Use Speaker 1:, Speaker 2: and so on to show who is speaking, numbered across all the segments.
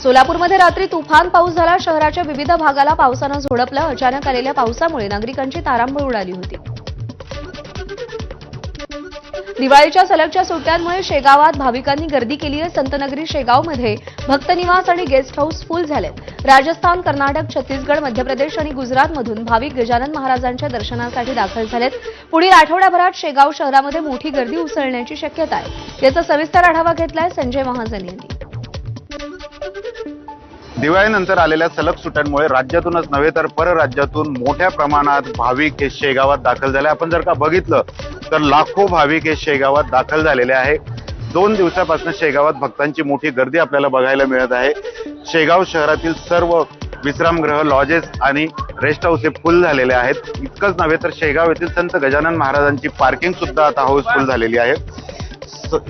Speaker 1: सोलापूरमध्ये रात्री तुफान पाऊस झाला। शहराच्या विविध भागाला पावसानं झोडपलं। अचानक आलेल्या पावसामुळे नागरिकांची तारांबळ उडाली होती। दिवाळीच्या सलगच्या सुट्ट्यांमुळे शेगावात भाविकांनी गर्दी केली आहे। संतनगरी शेगावमध्ये भक्तनिवास आणि गेस्ट हाऊस फुल झालेत। राजस्थान, कर्नाटक, छत्तीसगड, मध्य प्रदेश आणि गुजरातमधून भाविक गजानन महाराजांच्या दर्शनासाठी दाखल झालेत। पुढील आठवड्याभरात शेगाव शहरामध्ये मोठी गर्दी उसळण्याची शक्यता आहे। याचा सविस्तर आढावा घेतलाय संजय महाजन यांनी।
Speaker 2: दिवाळीनंतर आलेल्या सलग सुट्ट्यांमुळे राज्यातूनच नव्हे तर परराज्यातून मोठ्या प्रमाणात भाविक हे शेगावात दाखल झाले। आपण जर का बघितलं तर लाखो भाविक हे शेगावात दाखल झालेले आहे। 2 दिवसापासून शेगावात भक्तांची मोठी गर्दी आपल्याला बघायला मिळत आहे। शेगाव शहरातील सर्व विश्रामगृह, लॉजेस आणि रेस्ट हाऊस हे फुल झालेले आहेत। इतकंच नव्हे तर शेगाव येथील संत गजानन महाराजांची पार्किंग सुद्धा आता हाऊसफुल झालेली आहे।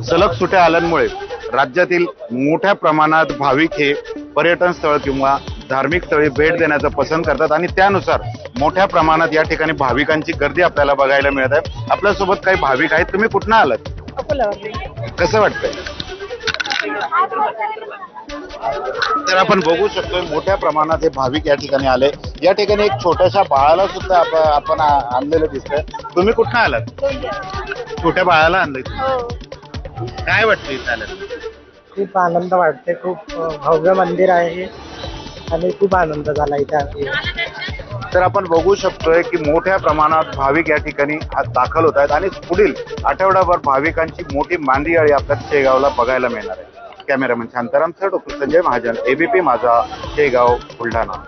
Speaker 2: सलग सुट्ट्या आल्यामुळे राज्यातील मोठ्या प्रमाणात भाविक हे पर्यटन स्थळ किंवा धार्मिक स्थळी भेट देण्याचं पसंत करतात आणि त्यानुसार मोठ्या प्रमाणात या ठिकाणी भाविकांची गर्दी आपल्याला बघायला मिळत आहे। आपल्यासोबत काही भाविक आहेत। तुम्ही कुठून आलात? कसं वाटतंय? तर आपण बघू शकतो मोठ्या प्रमाणात हे भाविक या ठिकाणी आले। या ठिकाणी एक छोट्याशा बाळाला सुद्धा आपण आणलेलं दिसतंय। तुम्ही कुठून आलात? छोट्या बाळाला आणलंय। काय वाटतं इथं आल्यानंतर?
Speaker 3: खूप आनंद वाटते। खूप भव्य मंदिर आहे आणि खूप आनंद झाला इथे।
Speaker 2: तर आपण बघू शकतोय की मोठ्या प्रमाणात भाविक या ठिकाणी आज दाखल होत आहेत आणि पुढील आठवडाभर भाविकांची मोठी मांदियाळी आपल्या शेगावला बघायला मिळणार आहे। Cameraman Shantaram sir, doctor Sanjay Mahajan, ABP माझा, शेगाव, बुलढाणा।